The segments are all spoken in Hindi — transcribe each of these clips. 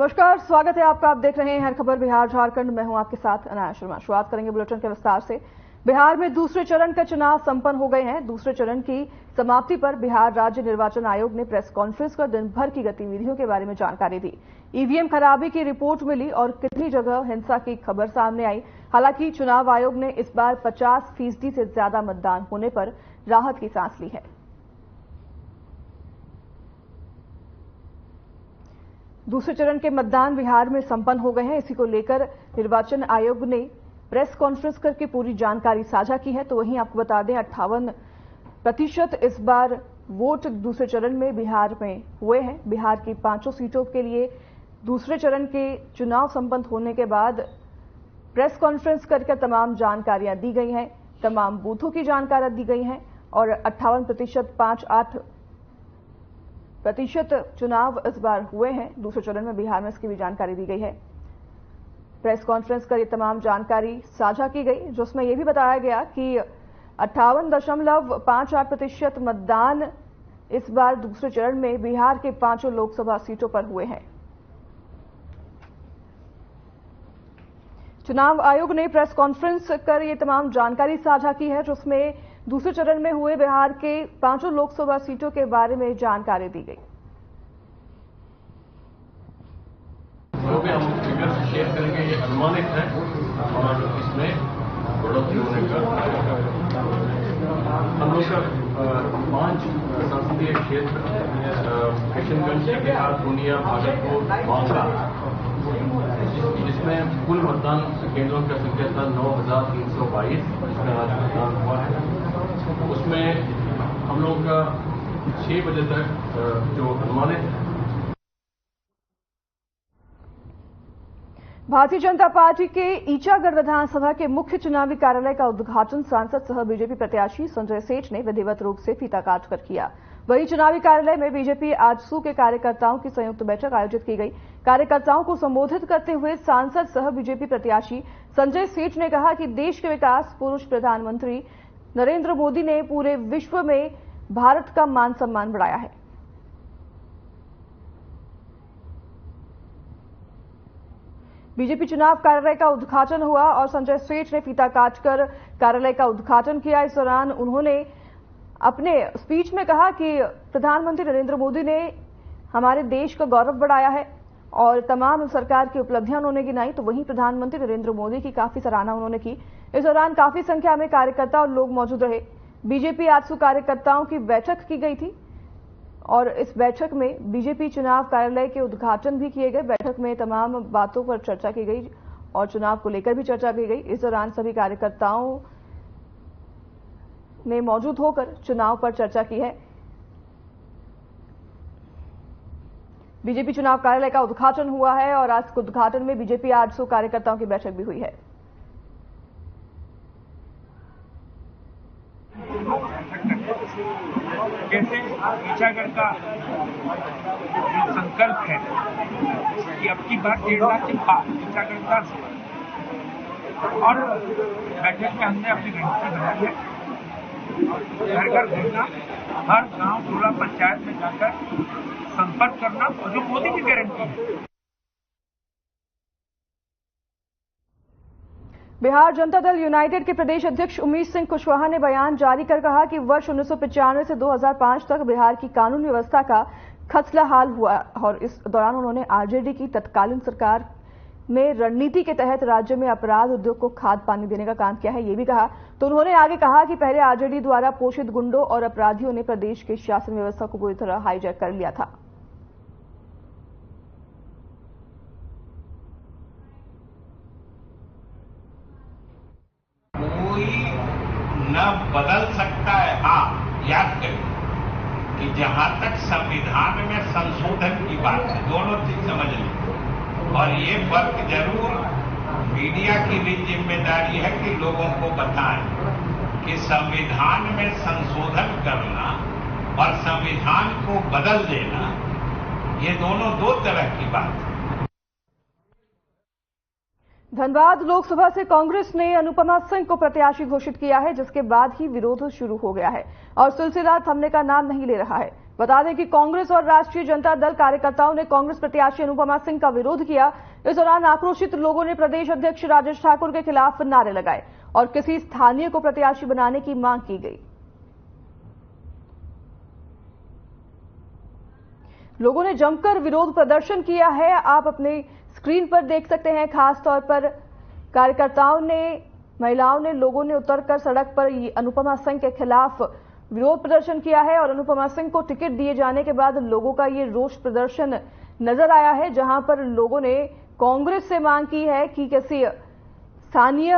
नमस्कार, स्वागत है आपका। आप देख रहे हैं हर खबर बिहार झारखंड। मैं हूं आपके साथ अनाया शर्मा। शुरुआत करेंगे बुलेटिन के विस्तार से। बिहार में दूसरे चरण का चुनाव संपन्न हो गए हैं। दूसरे चरण की समाप्ति पर बिहार राज्य निर्वाचन आयोग ने प्रेस कॉन्फ्रेंस कर दिन भर की गतिविधियों के बारे में जानकारी दी। ईवीएम खराबी की रिपोर्ट मिली और कितनी जगह हिंसा की खबर सामने आई। हालांकि चुनाव आयोग ने इस बार 50% से ज्यादा मतदान होने पर राहत की सांस ली है। दूसरे चरण के मतदान बिहार में संपन्न हो गए हैं। इसी को लेकर निर्वाचन आयोग ने प्रेस कॉन्फ्रेंस करके पूरी जानकारी साझा की है। तो वहीं आपको बता दें 58% इस बार वोट दूसरे चरण में बिहार में हुए हैं। बिहार की 5 सीटों के लिए दूसरे चरण के चुनाव संपन्न होने के बाद प्रेस कॉन्फ्रेंस करके तमाम जानकारियां दी गई हैं, तमाम बूथों की जानकारियां दी गई हैं और 58% 58% चुनाव इस बार हुए हैं दूसरे चरण में बिहार में। इसकी भी जानकारी दी गई है। प्रेस कॉन्फ्रेंस कर ये तमाम जानकारी साझा की गई, जिसमें यह भी बताया गया कि 58.58% मतदान इस बार दूसरे चरण में बिहार के 5 लोकसभा सीटों पर हुए हैं। चुनाव आयोग ने प्रेस कॉन्फ्रेंस कर ये तमाम जानकारी साझा की है, जिसमें दूसरे चरण में हुए बिहार के 5 लोकसभा सीटों के बारे में जानकारी दी गई। जो भी हम फिगर शेयर करेंगे ये अनुमानित है और इसमें बढ़ोतरी होने का हम लोग का 5 संसदीय क्षेत्र किशनगंज, कटिहार, पूर्णिया, भागलपुर, बांका, जिसमें कुल मतदान केंद्रों की संख्या था 9,322 जिसमें आज मतदान हुआ है। उसमें हम लोग का 6 बजे तक जो अनुमानित भारतीय जनता पार्टी के ईचागढ़ विधानसभा के मुख्य चुनावी कार्यालय का उद्घाटन सांसद सह बीजेपी प्रत्याशी संजय सेठ ने विधिवत रूप से फीता काटकर किया। वहीं चुनावी कार्यालय में बीजेपी आजसू के कार्यकर्ताओं की संयुक्त बैठक आयोजित की गई। कार्यकर्ताओं को संबोधित करते हुए सांसद सह बीजेपी प्रत्याशी संजय सेठ ने कहा कि देश के विकास पुरुष प्रधानमंत्री नरेंद्र मोदी ने पूरे विश्व में भारत का मान सम्मान बढ़ाया है। बीजेपी चुनाव कार्यालय का उद्घाटन हुआ और संजय सेठ ने फीता काटकर कार्यालय का उद्घाटन किया। इस दौरान उन्होंने अपने स्पीच में कहा कि प्रधानमंत्री नरेंद्र मोदी ने हमारे देश का गौरव बढ़ाया है और तमाम सरकार की उपलब्धियां उन्होंने गिनाई। तो वहीं प्रधानमंत्री नरेंद्र मोदी की काफी सराहना उन्होंने की। इस दौरान काफी संख्या में कार्यकर्ता और लोग मौजूद रहे। बीजेपी आजसू कार्यकर्ताओं की बैठक की गई थी और इस बैठक में बीजेपी चुनाव कार्यालय के उद्घाटन भी किए गए। बैठक में तमाम बातों पर चर्चा की गई और चुनाव को लेकर भी चर्चा की गई। इस दौरान सभी कार्यकर्ताओं ने मौजूद होकर चुनाव पर चर्चा की है। बीजेपी चुनाव कार्यालय का उद्घाटन हुआ है और आज उद्घाटन में बीजेपी आजसू कार्यकर्ताओं की बैठक भी हुई है। जैसे ईचागढ़ का जो संकल्प है कि अब की बार 1.5 लाख के पार ईचागढ़ का, और बैठक में हमने अपनी रणनीति बनाई है घर घर घूमना, हर गांव, टोला, पंचायत में जाकर संपर्क करना, और जो मोदी की गारंटी है। बिहार जनता दल यूनाइटेड के प्रदेश अध्यक्ष उमेश सिंह कुशवाहा ने बयान जारी कर कहा कि वर्ष 1995 से 2005 तक बिहार की कानून व्यवस्था का खस्ता हाल हुआ और इस दौरान उन्होंने आरजेडी की तत्कालीन सरकार में रणनीति के तहत राज्य में अपराध उद्योग को खाद पानी देने का काम किया है, ये भी कहा। तो उन्होंने आगे कहा कि पहले आरजेडी द्वारा पोषित गुंडों और अपराधियों ने प्रदेश की शासन व्यवस्था को पूरी तरह हाईजैक कर लिया था। न बदल सकता है। हाँ, याद करें कि जहां तक संविधान में संशोधन की बात है, दोनों चीज समझ लें। और ये फर्क जरूर मीडिया की भी जिम्मेदारी है कि लोगों को बताएं कि संविधान में संशोधन करना और संविधान को बदल देना, ये दोनों 2 तरह की बात है। धनबाद लोकसभा से कांग्रेस ने अनुपमा सिंह को प्रत्याशी घोषित किया है, जिसके बाद ही विरोध शुरू हो गया है और सिलसिला थमने का नाम नहीं ले रहा है। बता दें कि कांग्रेस और राष्ट्रीय जनता दल कार्यकर्ताओं ने कांग्रेस प्रत्याशी अनुपमा सिंह का विरोध किया। इस दौरान आक्रोशित लोगों ने प्रदेश अध्यक्ष राजेश ठाकुर के खिलाफ नारे लगाए और किसी स्थानीय को प्रत्याशी बनाने की मांग की गई। लोगों ने जमकर विरोध प्रदर्शन किया है, आप अपने स्क्रीन पर देख सकते हैं। खास तौर पर कार्यकर्ताओं ने, महिलाओं ने, लोगों ने उतरकर सड़क पर अनुपमा सिंह के खिलाफ विरोध प्रदर्शन किया है और अनुपमा सिंह को टिकट दिए जाने के बाद लोगों का ये रोष प्रदर्शन नजर आया है, जहां पर लोगों ने कांग्रेस से मांग की है कि किसी स्थानीय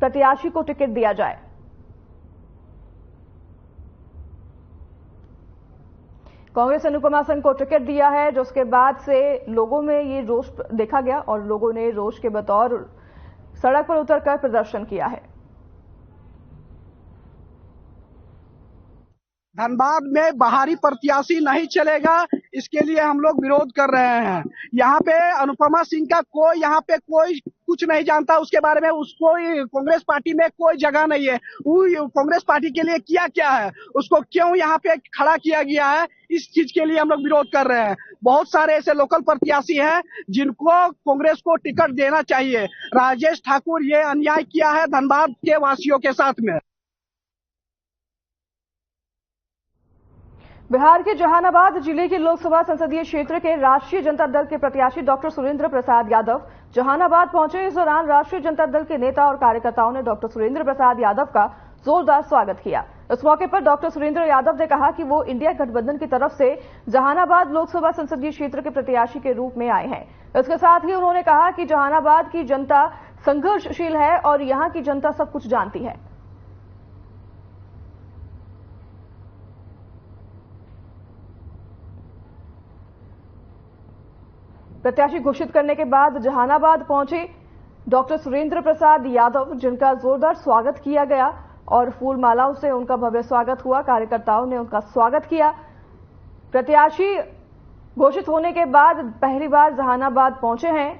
प्रत्याशी को टिकट दिया जाए। कांग्रेस ने अनुपमा सिंह को टिकट दिया है, जिसके बाद से लोगों में ये रोष देखा गया और लोगों ने रोष के बतौर सड़क पर उतरकर प्रदर्शन किया है। धनबाद में बाहरी प्रत्याशी नहीं चलेगा, इसके लिए हम लोग विरोध कर रहे हैं। यहाँ पे अनुपमा सिंह का कोई कुछ नहीं जानता उसके बारे में, उसको कांग्रेस पार्टी में कोई जगह नहीं है। वो कांग्रेस पार्टी के लिए क्या है, उसको क्यों यहाँ पे खड़ा किया गया है, इस चीज के लिए हम लोग विरोध कर रहे हैं। बहुत सारे ऐसे लोकल प्रत्याशी हैं जिनको कांग्रेस को टिकट देना चाहिए। राजेश ठाकुर ये अन्याय किया है धनबाद के वासियों के साथ में। बिहार के जहानाबाद जिले के लोकसभा संसदीय क्षेत्र के राष्ट्रीय जनता दल के प्रत्याशी डॉक्टर सुरेंद्र प्रसाद यादव जहानाबाद पहुंचे। इस दौरान राष्ट्रीय जनता दल के नेता और कार्यकर्ताओं ने डॉक्टर सुरेंद्र प्रसाद यादव का जोरदार स्वागत किया। इस मौके पर डॉक्टर सुरेंद्र यादव ने कहा कि वो इंडिया गठबंधन की तरफ से जहानाबाद लोकसभा संसदीय क्षेत्र के प्रत्याशी के रूप में आए हैं। इसके साथ ही उन्होंने कहा कि जहानाबाद की जनता संघर्षशील है और यहां की जनता सब कुछ जानती है। प्रत्याशी घोषित करने के बाद जहानाबाद पहुंचे डॉक्टर सुरेंद्र प्रसाद यादव, जिनका जोरदार स्वागत किया गया और फूल मालाओं से उनका भव्य स्वागत हुआ। कार्यकर्ताओं ने उनका स्वागत किया। प्रत्याशी घोषित होने के बाद पहली बार जहानाबाद पहुंचे हैं,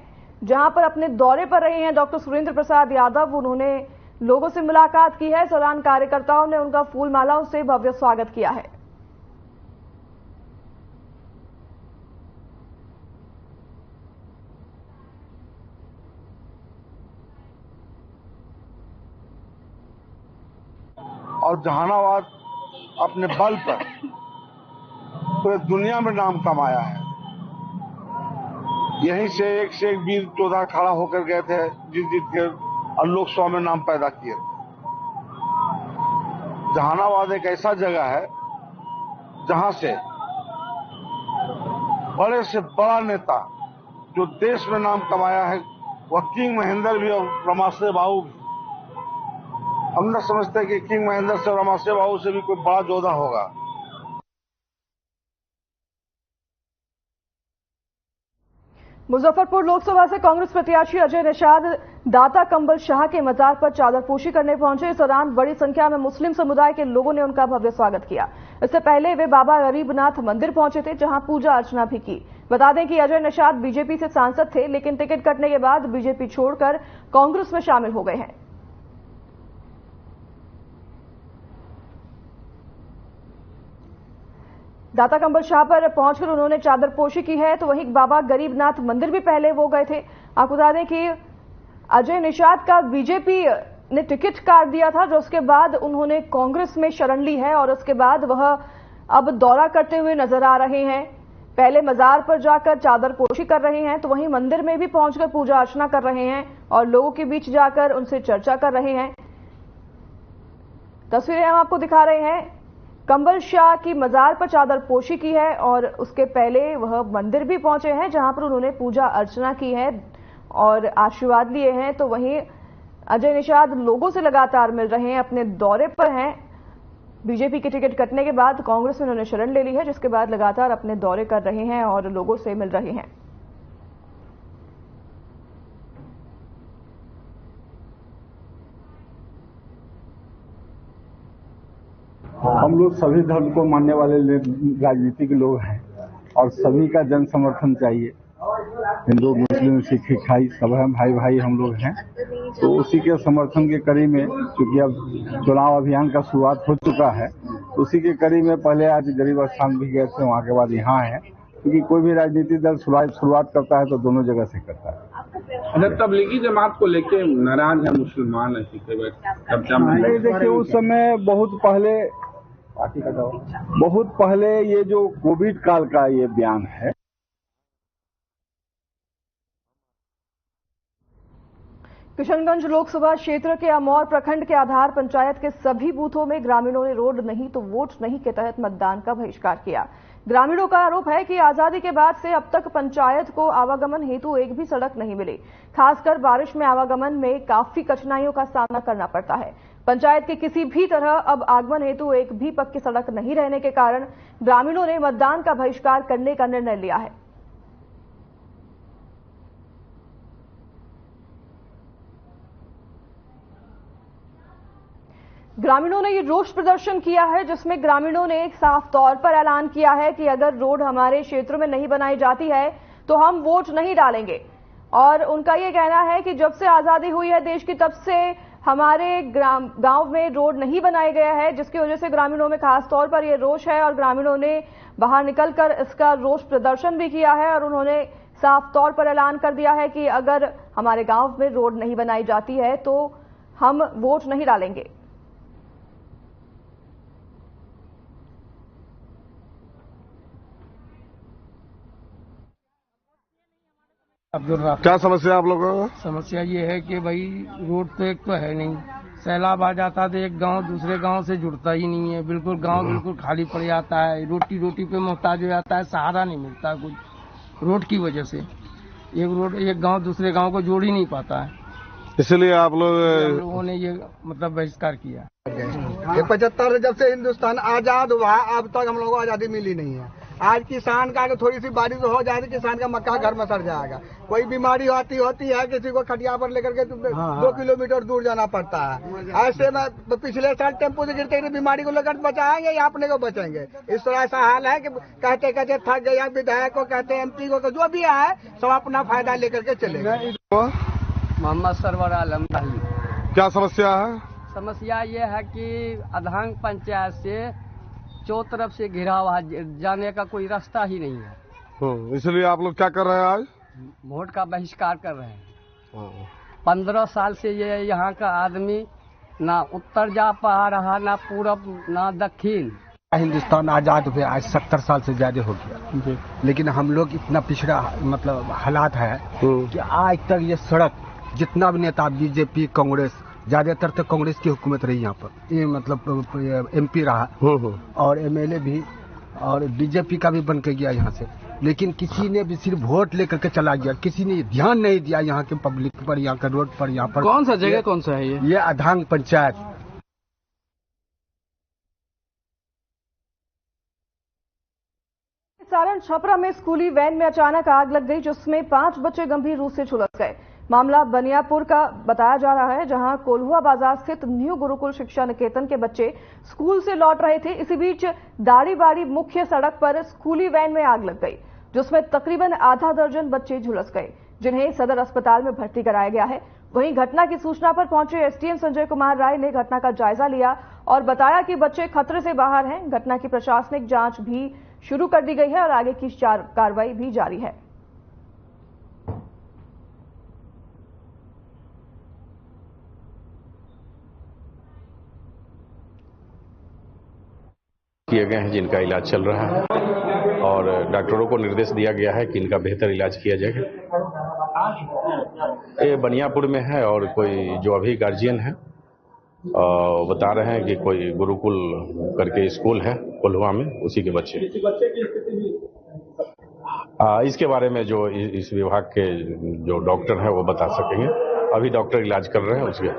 जहां पर अपने दौरे पर रहे हैं डॉक्टर सुरेंद्र प्रसाद यादव। उन्होंने लोगों से मुलाकात की है। इस दौरान कार्यकर्ताओं ने उनका फूल मालाओं से भव्य स्वागत किया है। और जहानाबाद अपने बल पर पूरे दुनिया में नाम कमाया है। यहीं से एक वीर योद्धा खड़ा होकर गए थे, जीत के और लोकसभा में नाम पैदा किए। जहानाबाद एक ऐसा जगह है जहां से बड़े से बड़ा नेता जो देश में नाम कमाया है, वह किंग महेंद्र भी और रमाश्रय बाबू भी। हम न समझते कि किंग महेंद्र से और रमाश्रय बाबू से भी कोई बड़ा योद्धा होगा। मुजफ्फरपुर लोकसभा से कांग्रेस प्रत्याशी अजय निषाद दाता कंबल शाह के मजार पर चादरपोशी करने पहुंचे। इस दौरान बड़ी संख्या में मुस्लिम समुदाय के लोगों ने उनका भव्य स्वागत किया। इससे पहले वे बाबा गरीबनाथ मंदिर पहुंचे थे, जहां पूजा अर्चना भी की। बता दें कि अजय निषाद बीजेपी से सांसद थे, लेकिन टिकट कटने के बाद बीजेपी छोड़कर कांग्रेस में शामिल हो गए हैं। दाता कंबल शाह पर पहुंचकर उन्होंने चादरपोशी की है, तो वहीं बाबा गरीबनाथ मंदिर भी पहले वो गए थे। आपको बता दें कि अजय निषाद का बीजेपी ने टिकट काट दिया था, जो उसके बाद उन्होंने कांग्रेस में शरण ली है और उसके बाद वह अब दौरा करते हुए नजर आ रहे हैं। पहले मजार पर जाकर चादरपोशी कर रहे हैं, तो वहीं मंदिर में भी पहुंचकर पूजा अर्चना कर रहे हैं और लोगों के बीच जाकर उनसे चर्चा कर रहे हैं। तस्वीरें हम आपको दिखा रहे हैं। कंबल शाह की मजार पर चादरपोशी की है और उसके पहले वह मंदिर भी पहुंचे हैं, जहां पर उन्होंने पूजा अर्चना की है और आशीर्वाद लिए हैं। तो वहीं अजय निषाद लोगों से लगातार मिल रहे हैं, अपने दौरे पर हैं। बीजेपी की टिकट कटने के बाद कांग्रेस में उन्होंने शरण ले ली है, जिसके बाद लगातार अपने दौरे कर रहे हैं और लोगों से मिल रहे हैं। हम लोग सभी धर्म को मानने वाले राजनीतिक लोग हैं और सभी का जन समर्थन चाहिए। हिंदू मुस्लिम सिख ईसाई सब हम भाई भाई हम लोग हैं। तो उसी के समर्थन के कड़ी में, क्योंकि अब चुनाव अभियान का शुरुआत हो चुका है, तो उसी के कड़ी में पहले आज गरीब स्थान भी गए थे, वहाँ के बाद यहाँ है। क्योंकि कोई भी राजनीतिक दल शुरुआत करता है तो दोनों जगह से करता है। अच्छा, तबलीगी जमात को लेके नाराज है मुसलमान नहीं, देखिए उस समय बहुत पहले ये जो कोविड काल का ये बयान है। किशनगंज लोकसभा क्षेत्र के अमौर प्रखंड के आधार पंचायत के सभी बूथों में ग्रामीणों ने रोड नहीं तो वोट नहीं के तहत मतदान का बहिष्कार किया। ग्रामीणों का आरोप है कि आजादी के बाद से अब तक पंचायत को आवागमन हेतु एक भी सड़क नहीं मिली। खासकर बारिश में आवागमन में काफी कठिनाइयों का सामना करना पड़ता है। पंचायत के किसी भी तरह अब आगमन हेतु एक भी पक्की सड़क नहीं रहने के कारण ग्रामीणों ने मतदान का बहिष्कार करने का निर्णय लिया है। ग्रामीणों ने ये रोष प्रदर्शन किया है, जिसमें ग्रामीणों ने एक साफ तौर पर ऐलान किया है कि अगर रोड हमारे क्षेत्र में नहीं बनाई जाती है तो हम वोट नहीं डालेंगे। और उनका ये कहना है कि जब से आजादी हुई है देश की, तब से हमारे गांव में रोड नहीं बनाया गया है, जिसकी वजह से ग्रामीणों में खास तौर पर यह रोष है। और ग्रामीणों ने बाहर निकलकर इसका रोष प्रदर्शन भी किया है और उन्होंने साफ तौर पर ऐलान कर दिया है कि अगर हमारे गांव में रोड नहीं बनाई जाती है तो हम वोट नहीं डालेंगे। क्या समस्या आप लोगों को? समस्या ये है कि भाई रोड तो एक तो है नहीं, सैलाब आ जाता तो एक गांव दूसरे गांव से जुड़ता ही नहीं है, बिल्कुल गांव बिल्कुल खाली पड़ जाता है, रोटी पे मोहताज हो जाता है, सहारा नहीं मिलता कुछ रोड की वजह से। एक गांव दूसरे गांव को जोड़ ही नहीं पाता है, इसलिए आप लोगों ने ये मतलब बहिष्कार किया। 75 जब से हिंदुस्तान आजाद हुआ अब तक हम लोगों को आजादी मिली नहीं है। आज किसान का थोड़ी सी बारिश हो जाए तो किसान का मक्का घर में सड़ जाएगा। कोई बीमारी होती है, किसी को खटिया पर लेकर के 2 किलोमीटर दूर जाना पड़ता है। ऐसे में पिछले साल टेम्पो से गिरते ही बीमारी को लेकर बचाएंगे या अपने को बचेंगे, इस तरह ऐसा हाल है कि कहते कहते थक गया। विधायक को कहते MP को जो भी है सब अपना फायदा लेकर के चलेगा। मोहम्मद सरवर आलम। क्या समस्या है? समस्या ये है कि अधांग पंचायत से चौ तरफ से घिरा हुआ, जाने का कोई रास्ता ही नहीं है। इसलिए आप लोग क्या कर रहे हैं आज? वोट का बहिष्कार कर रहे हैं। 15 साल से ये यहाँ का आदमी ना उत्तर जा पा रहा, ना पूरब ना दक्षिण। हिंदुस्तान आजाद हुए आज 70 साल से ज्यादा हो गया, लेकिन हम लोग इतना पिछड़ा मतलब हालात है कि आज तक ये सड़क जितना भी नेता बीजेपी कांग्रेस, ज्यादातर तो कांग्रेस की हुकूमत रही यहाँ पर, ये मतलब MP रहा और MLA भी और बीजेपी का भी बन के गया यहाँ से, लेकिन किसी ने भी सिर्फ वोट लेकर के चला गया, किसी ने ध्यान नहीं दिया यहाँ के पब्लिक पर, यहाँ के रोड पर। यहाँ पर कौन सा जगह कौन सा है ये अधांग पंचायत। सारण छपरा में स्कूली वैन में अचानक आग लग गई, जिसमें 5 बच्चे गंभीर रूप से झुलस गए। मामला बनियापुर का बताया जा रहा है, जहां कोल्हुआ बाजार स्थित न्यू गुरुकुल शिक्षा निकेतन के बच्चे स्कूल से लौट रहे थे। इसी बीच दाढ़ीबाड़ी मुख्य सड़क पर स्कूली वैन में आग लग गई, जिसमें तकरीबन आधा दर्जन बच्चे झुलस गए, जिन्हें सदर अस्पताल में भर्ती कराया गया है। वहीं घटना की सूचना पर पहुंचे SDM संजय कुमार राय ने घटना का जायजा लिया और बताया कि बच्चे खतरे से बाहर हैं। घटना की प्रशासनिक जांच भी शुरू कर दी गई है और आगे की कार्रवाई भी जारी है। किए गए हैं जिनका इलाज चल रहा है और डॉक्टरों को निर्देश दिया गया है कि इनका बेहतर इलाज किया जाएगा। ये बनियापुर में है और कोई जो अभी गार्जियन है बता रहे हैं कि कोई गुरुकुल करके स्कूल है कोल्हुआ में, उसी के बच्चे। इसके बारे में जो इस विभाग के जो डॉक्टर हैं वो बता सकेंगे। अभी डॉक्टर इलाज कर रहे हैं उसके।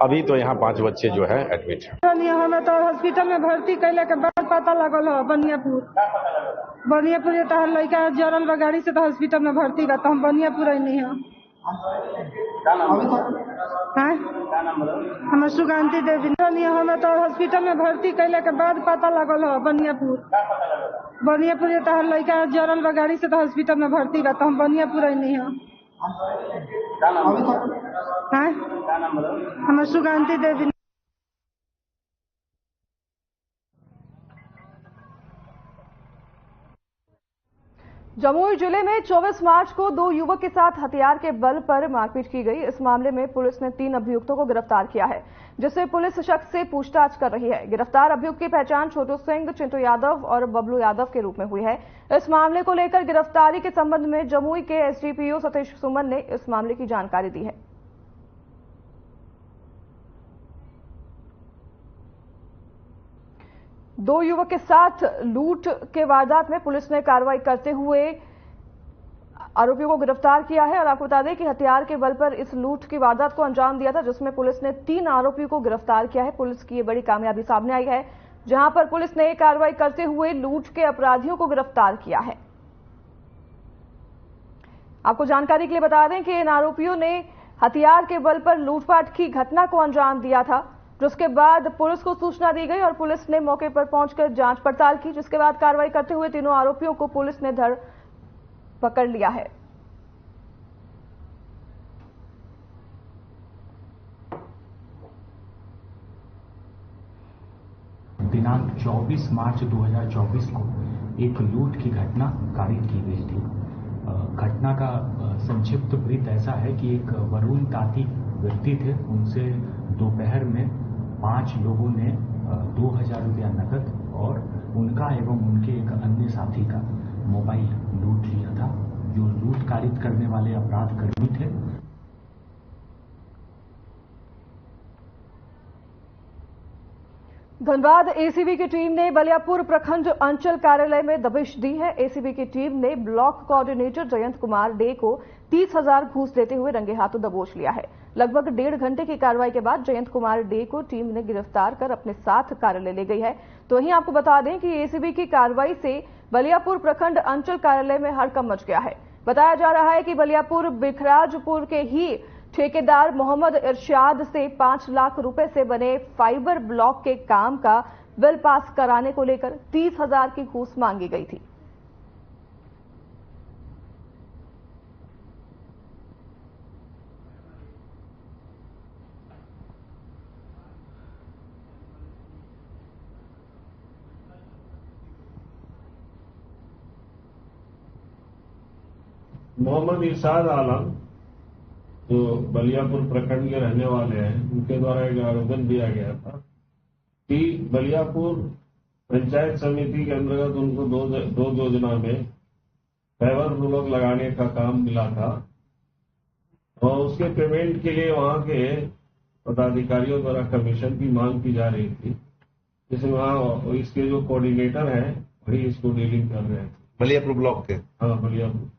अभी तो यहाँ 5 बच्चे जो है एडमिट है। हमें तो हॉस्पिटल में भर्ती कैले के बाद पता लगल हो बनियापुर ये तो लड़का जरल बा गाड़ी से तो हॉस्पिटल में भर्ती बा, तो हम बनियापुर नहीं है। हैं? हम सुगंधी देवी हमें तो हॉस्पिटल में भर्ती कैले के बाद पता लगल हो बनियापुर ये तो लड़का जरल बा गाड़ी से तो हॉस्पिटल में भर्ती बा तो हम बनियापुर नहीं हो हम सुगंधी देवी। जमुई जिले में 24 मार्च को 2 युवक के साथ हथियार के बल पर मारपीट की गई। इस मामले में पुलिस ने 3 अभियुक्तों को गिरफ्तार किया है, जिससे पुलिस शख्स से पूछताछ कर रही है। गिरफ्तार अभियुक्त की पहचान छोटू सिंह, चिंटू यादव और बबलू यादव के रूप में हुई है। इस मामले को लेकर गिरफ्तारी के संबंध में जमुई के एसडीपीओ सतीश सुमन ने इस मामले की जानकारी दी है। दो युवक के साथ लूट के वारदात में पुलिस ने कार्रवाई करते हुए आरोपियों को गिरफ्तार किया है और आपको बता दें कि हथियार के बल पर इस लूट की वारदात को अंजाम दिया था, जिसमें पुलिस ने 3 आरोपियों को गिरफ्तार किया है। पुलिस की ये बड़ी कामयाबी सामने आई है, जहां पर पुलिस ने कार्रवाई करते हुए लूट के अपराधियों को गिरफ्तार किया है। आपको जानकारी के लिए बता दें कि इन आरोपियों ने हथियार के बल पर लूटपाट की घटना को अंजाम दिया था, जिसके बाद पुलिस को सूचना दी गई और पुलिस ने मौके पर पहुंचकर जांच पड़ताल की, जिसके बाद कार्रवाई करते हुए तीनों आरोपियों को पुलिस ने धर पकड़ लिया है। दिनांक 24 मार्च 2024 को एक लूट की घटना कारित की गई थी। घटना का संक्षिप्त वृत्त ऐसा है कि एक वरुण ताती व्यक्ति थे, उनसे दोपहर में 5 लोगों ने 2000 रुपया नकद और उनका एवं उनके एक अन्य साथी का मोबाइल लूट लिया था। जो लूट कारित करने वाले अपराध कर्मी थे धनबाद एसीबी की टीम ने बलियापुर प्रखंड अंचल कार्यालय में दबिश दी है। एसीबी की टीम ने block coordinator Jayant Kumar day को 30,000 घूस देते हुए रंगे हाथों दबोच लिया है। लगभग 1.5 घंटे की कार्रवाई के बाद जयंत कुमार डे को टीम ने गिरफ्तार कर अपने साथ कार्यालय ले गई है। तो वहीं आपको बता दें कि एसीबी की कार्रवाई से बलियापुर प्रखंड अंचल कार्यालय में हड़कंप मच गया है। बताया जा रहा है कि बलियापुर बिखराजपुर के ही ठेकेदार मोहम्मद इरशाद से 5 लाख रुपए से बने फाइबर ब्लॉक के काम का बिल पास कराने को लेकर 30,000 की घूस मांगी गई थी। मोहम्मद इरशाद आलम जो बलियापुर प्रखंड के रहने वाले हैं, उनके द्वारा एक आवेदन दिया गया था कि बलियापुर पंचायत समिति के अंतर्गत उनको दो योजना में फाइबर ब्लॉक लगाने का काम मिला था और उसके पेमेंट के लिए वहां के पदाधिकारियों द्वारा कमीशन की मांग की जा रही थी, जिसमें वहां इसके जो कोऑर्डिनेटर हैं वही इसको डीलिंग कर रहे हैं बलियापुर ब्लॉक के। हाँ, बलियापुर,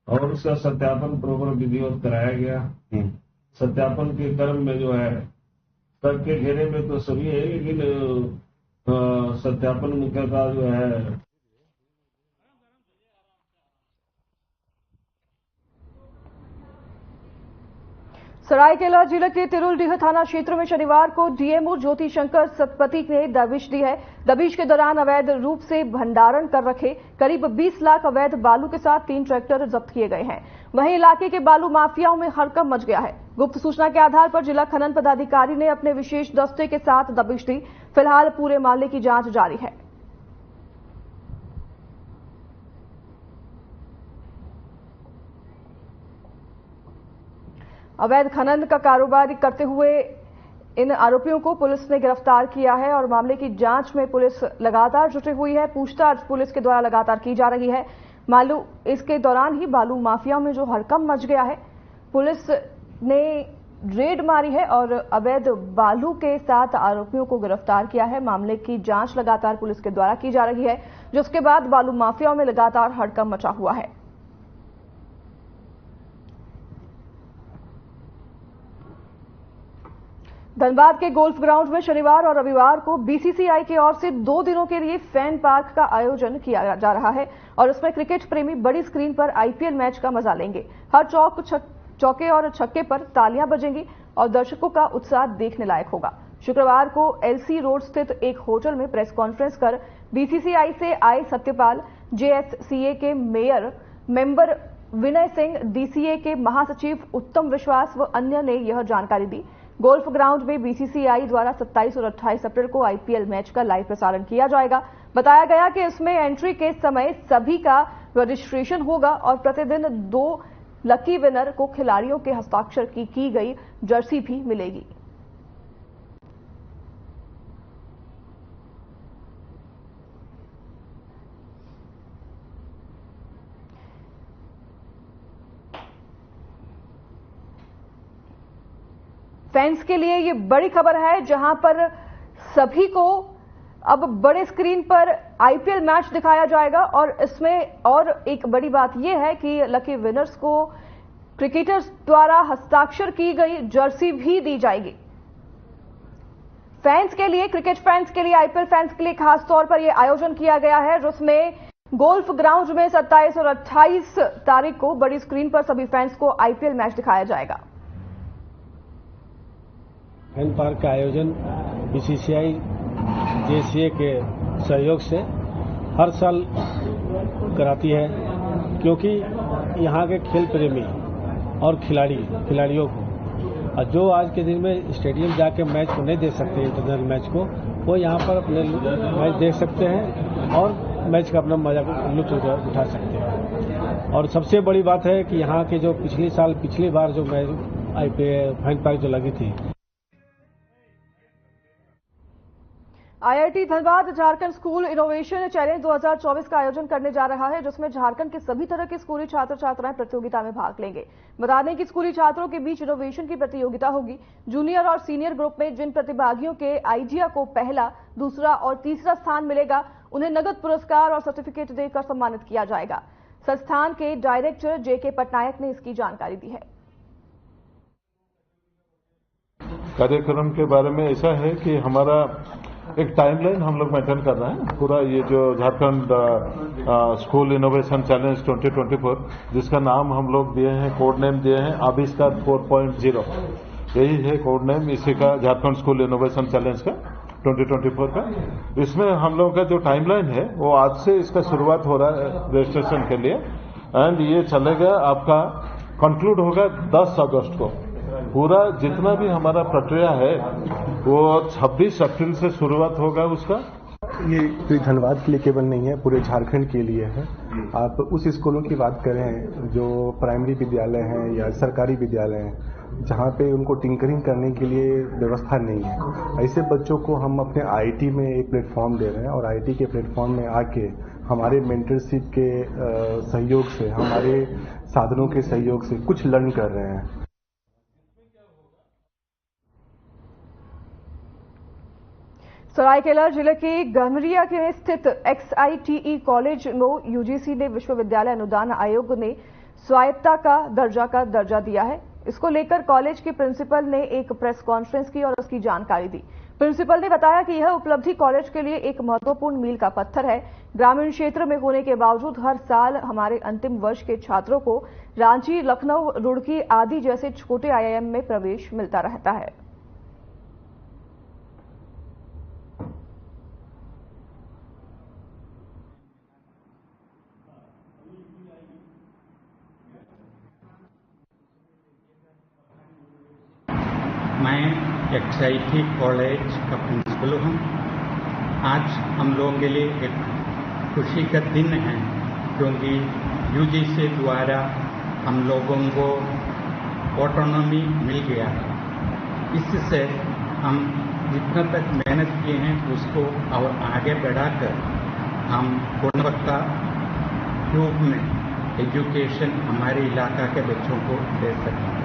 और उसका सत्यापन प्रॉपर विधिवत कराया गया। सत्यापन के क्रम में जो है तर्क के घेरे में तो सभी है, लेकिन सत्यापन मुख्यतः जो है सरायकेला जिले के तिरुलडीह थाना क्षेत्र में शनिवार को डीएमओ ज्योति शंकर सतपथी ने दबिश दी है। दबिश के दौरान अवैध रूप से भंडारण कर रखे करीब 20 लाख अवैध बालू के साथ 3 ट्रैक्टर जब्त किए गए हैं। वहीं इलाके के बालू माफियाओं में हड़कंप मच गया है। गुप्त सूचना के आधार पर जिला खनन पदाधिकारी ने अपने विशेष दस्ते के साथ दबिश दी। फिलहाल पूरे मामले की जांच जारी है। अवैध खनन का कारोबार करते हुए इन आरोपियों को पुलिस ने गिरफ्तार किया है और मामले की जांच में पुलिस लगातार जुटी हुई है। पूछताछ पुलिस के द्वारा लगातार की जा रही है। मालूम इसके दौरान ही बालू माफिया में जो हड़कंप मच गया है, पुलिस ने रेड मारी है और अवैध बालू के साथ आरोपियों को गिरफ्तार किया है। मामले की जांच लगातार पुलिस के द्वारा की जा रही है, जिसके बाद बालू माफियाओं में लगातार हड़कंप मचा हुआ है। धनबाद के गोल्फ ग्राउंड में शनिवार और रविवार को बीसीसीआई की ओर से 2 दिनों के लिए फैन पार्क का आयोजन किया जा रहा है और इसमें क्रिकेट प्रेमी बड़ी स्क्रीन पर आईपीएल मैच का मजा लेंगे। हर चौक चौके और छक्के पर तालियां बजेंगी और दर्शकों का उत्साह देखने लायक होगा। शुक्रवार को एलसी रोड स्थित एक होटल में प्रेस कॉन्फ्रेंस कर बीसीसीआई से आए सत्यपाल, जेएससीए के mayor member Vinay Singh, DCA के महासचिव उत्तम विश्वास व अन्य ने यह जानकारी दी। गोल्फ ग्राउंड में बीसीसीआई द्वारा 27 और 28 अप्रैल को आईपीएल मैच का लाइव प्रसारण किया जाएगा। बताया गया कि इसमें एंट्री के समय सभी का रजिस्ट्रेशन होगा और प्रतिदिन 2 लकी विनर को खिलाड़ियों के हस्ताक्षर की गई जर्सी भी मिलेगी। फैंस के लिए ये बड़ी खबर है, जहां पर सभी को अब बड़े स्क्रीन पर आईपीएल मैच दिखाया जाएगा और इसमें और एक बड़ी बात यह है कि लकी विनर्स को क्रिकेटर्स द्वारा हस्ताक्षर की गई जर्सी भी दी जाएगी। फैंस के लिए, क्रिकेट फैंस के लिए, आईपीएल फैंस के लिए खास तौर पर यह आयोजन किया गया है, जिसमें गोल्फ ग्राउंड में 27 और 28 तारीख को बड़ी स्क्रीन पर सभी फैंस को आईपीएल मैच दिखाया जाएगा। फैन पार्क का आयोजन बीसीसीआई जेसीए के सहयोग से हर साल कराती है, क्योंकि यहाँ के खेल प्रेमी और खिलाड़ियों को जो आज के दिन में स्टेडियम जाके मैच को नहीं देख सकते, इंटरनेशनल मैच को, वो यहाँ पर अपने मैच देख सकते हैं और मैच का अपना मजा लुत्फ उठा सकते हैं। और सबसे बड़ी बात है कि यहाँ के जो पिछली बार जो मैच आईपीएल फैन पार्क जो लगी थी, IIT Dhanbad Jharkhand school innovation challenge 2024 का आयोजन करने जा रहा है, जिसमें झारखंड के सभी तरह के स्कूली छात्र छात्राएं प्रतियोगिता में भाग लेंगे। बता दें कि स्कूली छात्रों के बीच इनोवेशन की प्रतियोगिता होगी। जूनियर और सीनियर ग्रुप में जिन प्रतिभागियों के आइडिया को पहला, दूसरा और तीसरा स्थान मिलेगा, उन्हें नगद पुरस्कार और सर्टिफिकेट देकर सम्मानित किया जाएगा। संस्थान के डायरेक्टर जेके पटनायक ने इसकी जानकारी दी है। कार्यक्रम के बारे में ऐसा है कि हमारा एक टाइमलाइन हम लोग मेंटेन कर रहे हैं। पूरा ये जो झारखंड स्कूल इनोवेशन चैलेंज 2024, जिसका नाम हम लोग दिए हैं, कोड नेम दिए हैं आविष्कार 4.0, यही है कोड नेम इसी का, झारखंड स्कूल इनोवेशन चैलेंज का 2024 का। इसमें हम लोगों का जो टाइमलाइन है वो आज से इसका शुरुआत हो रहा है रजिस्ट्रेशन के लिए, एंड ये चलेगा, आपका कंक्लूड होगा 10 अगस्त को। पूरा जितना भी हमारा प्रक्रिया है वो 26 अप्रैल से शुरुआत होगा उसका। ये कोई धनबाद के लिए केवल नहीं है, पूरे झारखंड के लिए है। आप उस स्कूलों की बात करें जो प्राइमरी विद्यालय हैं या सरकारी विद्यालय हैं, जहाँ पे उनको टिंकरिंग करने के लिए व्यवस्था नहीं है, ऐसे बच्चों को हम अपने आईटी में एक प्लेटफॉर्म दे रहे हैं और आईटी के प्लेटफॉर्म में आके हमारे मेंटरशिप के सहयोग से, हमारे साधनों के सहयोग से कुछ लर्न कर रहे हैं। सरायकेला जिले के गमरिया के स्थित XITE कॉलेज में यूजीसी ने विश्वविद्यालय अनुदान आयोग ने स्वायत्तता का दर्जा दिया है। इसको लेकर कॉलेज के प्रिंसिपल ने एक प्रेस कॉन्फ्रेंस की और उसकी जानकारी दी। प्रिंसिपल ने बताया कि यह उपलब्धि कॉलेज के लिए एक महत्वपूर्ण मील का पत्थर है। ग्रामीण क्षेत्र में होने के बावजूद हर साल हमारे अंतिम वर्ष के छात्रों को रांची, लखनऊ, रुड़की आदि जैसे छोटे IIM में प्रवेश मिलता रहता है। मैं XITE कॉलेज का प्रिंसिपल हूँ। आज हम लोगों के लिए एक खुशी का दिन है, क्योंकि यूजीसी द्वारा हम लोगों को ऑटोनॉमी मिल गया है। इससे हम जितना तक मेहनत किए हैं उसको और आगे बढ़ाकर हम गुणवत्ता रूप में एजुकेशन हमारे इलाका के बच्चों को दे सकें।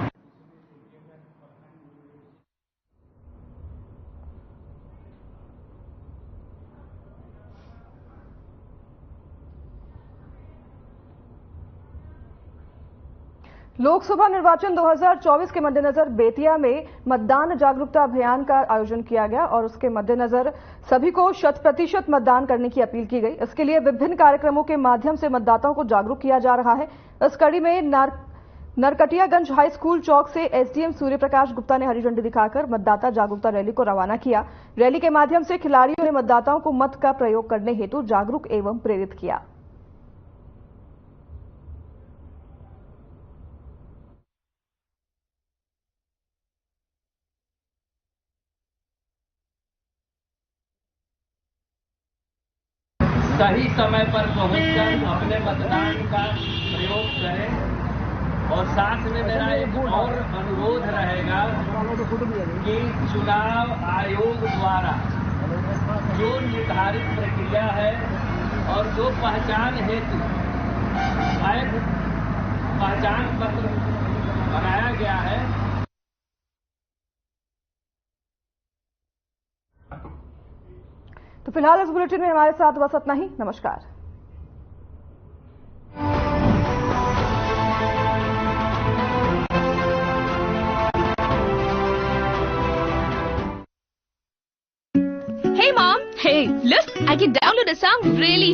लोकसभा निर्वाचन 2024 के मद्देनजर बेतिया में मतदान जागरूकता अभियान का आयोजन किया गया और उसके मद्देनजर सभी को 100% मतदान करने की अपील की गई। इसके लिए विभिन्न कार्यक्रमों के माध्यम से मतदाताओं को जागरूक किया जा रहा है। इस कड़ी में नरकटियागंज हाई स्कूल चौक से एसडीएम सूर्य प्रकाश गुप्ता ने हरी झंडी दिखाकर मतदाता जागरूकता रैली को रवाना किया। रैली के माध्यम से खिलाड़ियों ने मतदाताओं को मत का प्रयोग करने हेतु जागरूक एवं प्रेरित किया। सही समय पर पहुंचकर अपने मतदान का प्रयोग करें। और साथ में मेरा एक और अनुरोध रहेगा कि चुनाव आयोग द्वारा जो निर्धारित प्रक्रिया है और जो पहचान हेतु वैध पहचान पत्र बनाया गया है, तो फिलहाल इस बुलेटिन में हमारे साथ बस इतना ही। नमस्कार। Hey mom, hey, look, I can download a song really